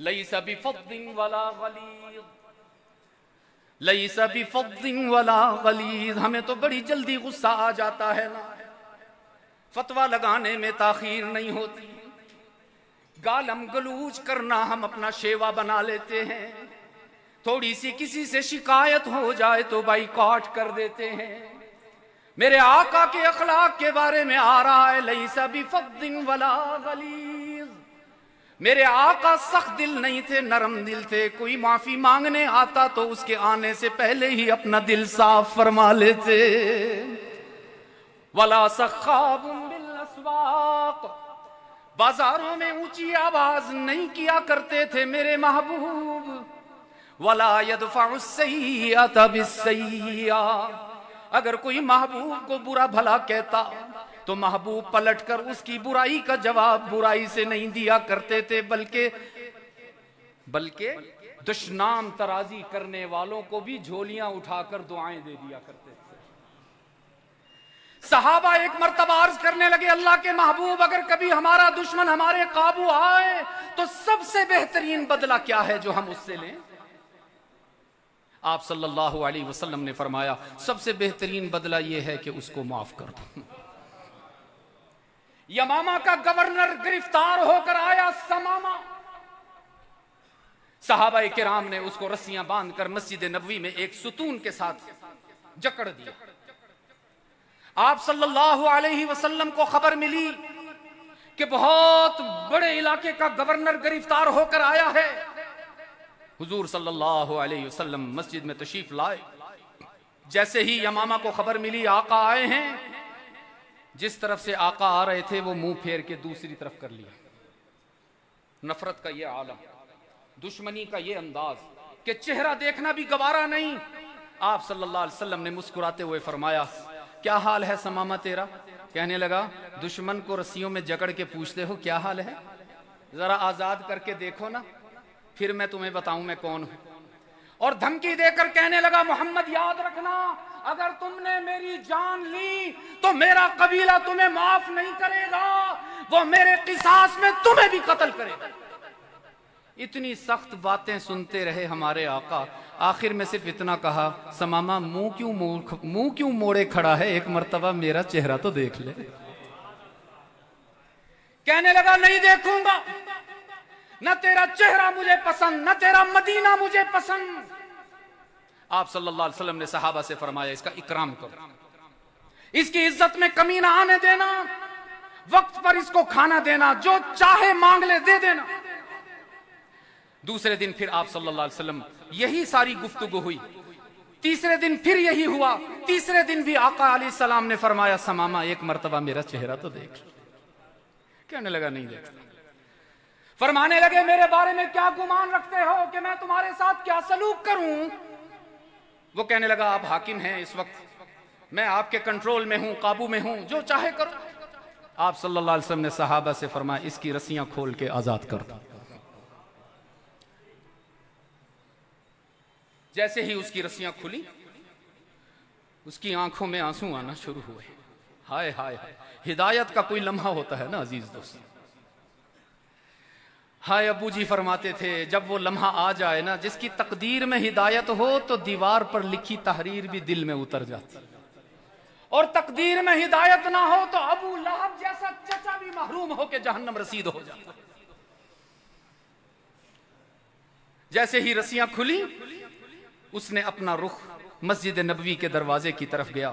लैसा बिफद्दिन वला गलीज़, लैसा बिफद्दिन वला गलीज़। हमें तो बड़ी जल्दी गुस्सा आ जाता है ना, फतवा लगाने में ताखीर नहीं होती, गालम गलूज करना हम अपना शेवा बना लेते हैं, थोड़ी सी किसी से शिकायत हो जाए तो बाइकॉट कर देते हैं। मेरे आका के अखलाक के बारे में आ रहा है, लैसा बिफद्दिन वला गलीज़। मेरे आका सख्त दिल नहीं थे, नरम दिल थे। कोई माफी मांगने आता तो उसके आने से पहले ही अपना दिल साफ फरमा लेते। वला सखाबुम बिल अस्वाक, बाजारों में ऊंची आवाज नहीं किया करते थे मेरे महबूब। वला यदफउ सय्यअत बिस्सय्यअ, अगर कोई महबूब को बुरा भला कहता तो महबूब पलटकर उसकी बुराई का जवाब बुराई से नहीं दिया करते थे, बल्कि दुश्मनाम तराजी करने वालों को भी झोलियां उठाकर दुआएं दे दिया करते थे। सहाबा एक मर्तबा अर्ज करने लगे, अल्लाह के महबूब, अगर कभी हमारा दुश्मन हमारे काबू आए तो सबसे बेहतरीन बदला क्या है जो हम उससे लें? आप सल्लल्लाहु अलैहि वसल्लम ने फरमाया, सबसे बेहतरीन बदला यह है कि उसको माफ कर दो। यमामा का गवर्नर गिरफ्तार होकर आया, समामा। सहाबा किराम ने उसको रस्सियां बांधकर मस्जिद नबवी में एक सुतून के साथ जकड़ दिया। आप सल्लल्लाहु अलैहि वसल्लम को खबर मिली कि बहुत बड़े इलाके का गवर्नर गिरफ्तार होकर आया है। हुजूर सल्लल्लाहु अलैहि वसल्लम मस्जिद में तशरीफ लाए। जैसे ही यमामा को खबर मिली आका आए हैं, जिस तरफ से आका आ रहे थे वो मुंह फेर के दूसरी तरफ कर लिया। नफरत का ये आलम, दुश्मनी का ये अंदाज कि चेहरा देखना भी गवारा नहीं। आप सल्लल्लाहु अलैहि वसल्लम ने मुस्कुराते हुए फरमाया, क्या हाल है समामा तेरा? कहने लगा, दुश्मन को रस्सियों में जकड़ के पूछते हो क्या हाल है, जरा आजाद करके देखो ना, फिर मैं तुम्हें बताऊं मैं कौन हूं। और धमकी देकर कहने लगा, मोहम्मद याद रखना, अगर तुमने मेरी जान ली तो मेरा कबीला तुम्हें माफ नहीं करेगा, वो मेरे किसास में तुम्हें भी कत्ल करेगा। इतनी सख्त बातें सुनते रहे हमारे आका, आखिर में सिर्फ इतना कहा, समामा मुंह क्यों मोड़े खड़ा है, एक मर्तबा मेरा चेहरा तो देख ले। कहने लगा, नहीं देखूंगा, न तेरा चेहरा मुझे पसंद, न तेरा मदीना मुझे पसंद। आप सल्लल्लाहु अलैहि वसल्लम ने सहाबा से फरमाया, इसका इकराम करो, इसकी इज्जत में कमी ना आने देना, वक्त पर इसको खाना देना, जो चाहे मांग ले दे देना। दूसरे दिन फिर आप सल्लल्लाहु अलैहि वसल्लम यही सारी गुफ्तगू हुई। तीसरे दिन फिर यही हुआ। तीसरे दिन भी आका अलैहि सलाम ने फरमाया, समामा एक मर्तबा मेरा चेहरा तो देख। कहने लगा, नहीं देखता। फरमाने लगे, मेरे बारे में क्या गुमान रखते हो कि मैं तुम्हारे साथ क्या सलूक करूं? वो कहने लगा, आप हाकिम हैं, इस वक्त मैं आपके कंट्रोल में हूं, काबू में हूं, जो चाहे करो। आप सल्लल्लाहु अलैहि वसल्लम ने सहाबा से फरमाया, इसकी रस्सियां खोल के आजाद कर दो। जैसे ही उसकी रस्सियां खुली, उसकी आंखों में आंसू आना शुरू हुए। हाय हाय हाय, हिदायत का कोई लम्हा होता है ना अजीज दोस्त। हाय अबू जी फरमाते थे, जब वो लम्हा आ जाए ना, जिसकी तकदीर में हिदायत हो तो दीवार पर लिखी तहरीर भी दिल में उतर जाती, और तकदीर में हिदायत ना हो तो अबू लहब जैसा चचा भी महरूम होकर जहन्नम रसीद हो जाता। जैसे ही रस्सियां खुली, उसने अपना रुख मस्जिद नबवी के दरवाजे की तरफ गया।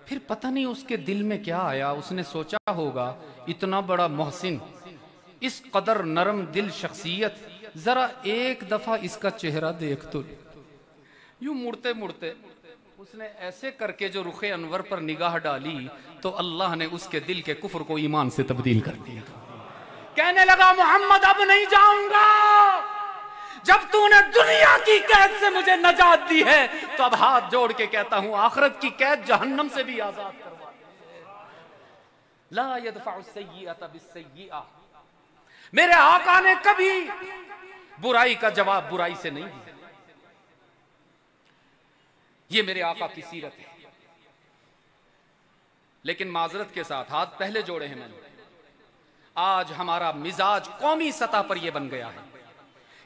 फिर पता नहीं उसके दिल में क्या आया, उसने सोचा होगा, इतना बड़ा मोहसिन, इस कदर नरम दिल शख्सियत, जरा एक दफा इसका चेहरा देख तो। यूं मुड़ते मुड़ते उसने ऐसे करके जो रुखे अनवर पर निगाह डाली तो अल्लाह ने उसके दिल के कुफ्र को ईमान से तब्दील कर दिया। कहने लगा, मोहम्मद अब नहीं जाऊंगा, जब तूने दुनिया की कैद से मुझे नजात दी है तो अब हाथ जोड़ के कहता हूं, आखिरत की कैद जहन्नम से भी आजाद करवा दे। ला यदफउ सय्यअत बिस्सय्यअ, मेरे आका ने कभी बुराई का जवाब बुराई से नहीं दिया। ये मेरे आका की सीरत है। लेकिन माजरत के साथ हाथ पहले जोड़े हैं मैंने, आज हमारा मिजाज कौमी सतह पर यह बन गया है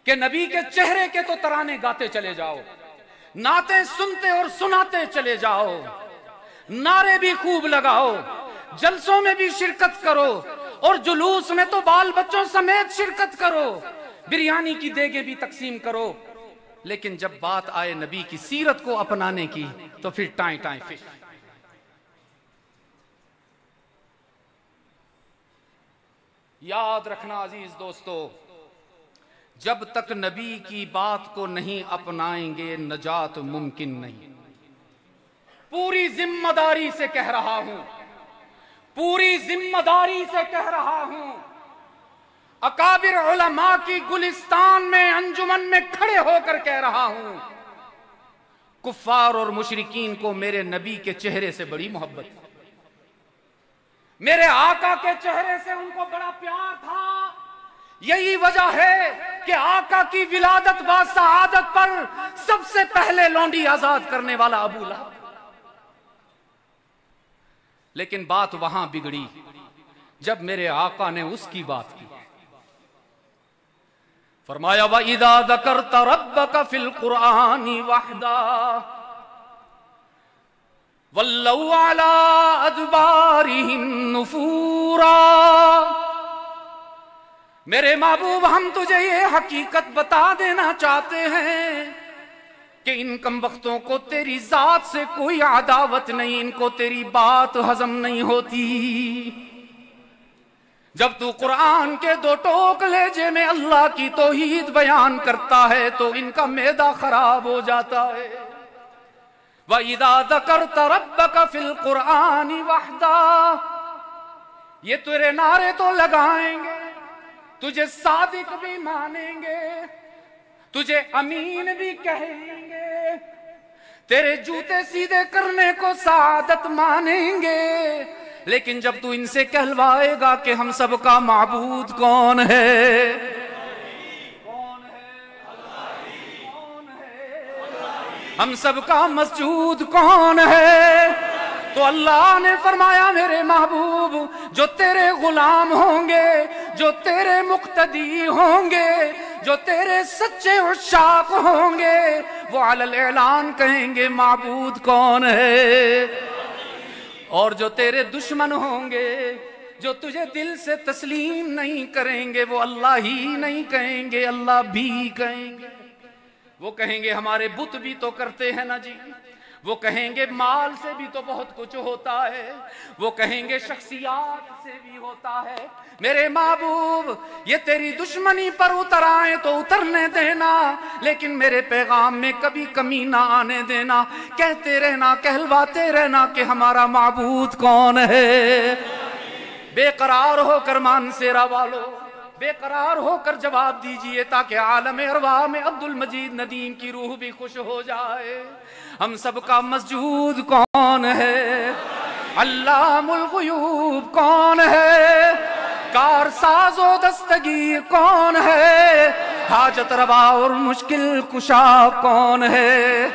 कि नबी के चेहरे के तो तराने गाते चले जाओ, नाते सुनते और सुनाते चले जाओ, नारे भी खूब लगाओ, जलसों में भी शिरकत करो और जुलूस में तो बाल बच्चों समेत शिरकत करो, बिरयानी की देगे भी तकसीम करो। लेकिन जब बात आए नबी की सीरत को अपनाने की तो फिर टाई टाई फिश। याद रखना अजीज दोस्तों, जब तक नबी की बात को नहीं अपनाएंगे नजात मुमकिन नहीं। पूरी जिम्मेदारी से कह रहा हूं, पूरी जिम्मेदारी से कह रहा हूं, अकाबिर उलमा की गुलिस्तान में अंजुमन में खड़े होकर कह रहा हूं, कुफ्फार और मुशरिकीन को मेरे नबी के चेहरे से बड़ी मोहब्बत है, मेरे आका के चेहरे से उनको बड़ा प्यार था। यही वजह है कि आका की विलादत व सआदत पर सबसे पहले लौंडी आजाद करने वाला अबू लहब। लेकिन बात वहां बिगड़ी जब मेरे आका ने उसकी बात की। फरमाया व इदा ज़करत रब्बक फिल कुरआनी वहदा वल्लौ अला अदबारिहिम नुफूरा। मेरे महबूब, हम तुझे ये हकीकत बता देना चाहते हैं कि इन कम वक्तों को तेरी जात से कोई अदावत नहीं, इनको तेरी बात हजम नहीं होती। जब तू कुरान के दो टोक लहजे में अल्लाह की तौहीद बयान करता है तो इनका मैदा खराब हो जाता है। व इदा ज़करत रब्बक फिल कुरआनी वहदा, ये तेरे नारे तो लगाएंगे, तुझे सादिक भी मानेंगे, तुझे अमीन भी कहेंगे, तेरे जूते सीधे करने को सादत मानेंगे। लेकिन जब तू इनसे कहलवाएगा कि हम सबका माबूद कौन है, कौन है, हम सबका मस्जूद कौन है, तो अल्लाह ने फरमाया मेरे महबूब, जो तेरे गुलाम होंगे, जो तेरे मुक्तदी होंगे, जो तेरे सच्चे उशाक होंगे, वो अलल ऐलान कहेंगे माबूद कौन है। और जो तेरे दुश्मन होंगे, जो तुझे दिल से तस्लीम नहीं करेंगे, वो अल्लाह ही नहीं कहेंगे, अल्लाह भी कहेंगे। वो कहेंगे हमारे बुत भी तो करते हैं ना जी, वो कहेंगे माल से भी तो बहुत कुछ होता है, वो कहेंगे शख्सियात से भी होता है। मेरे महबूब, ये तेरी दुश्मनी पर उतर आए तो उतरने देना, लेकिन मेरे पैगाम में कभी कमी ना आने देना। कहते रहना, कहलवाते रहना कि हमारा माबूद कौन है। बेकरार होकर मानसेरा वालों, बेकरार होकर जवाब दीजिए ताकि आलम अरवाह में अब्दुल मजीद नदीम की रूह भी खुश हो जाए। हम सबका मस्जूद कौन है, अल्लामुल गुयूब कौन है, कारसाज़ो दस्तगीर कौन है, हाजत रवा और मुश्किल कुशा कौन है।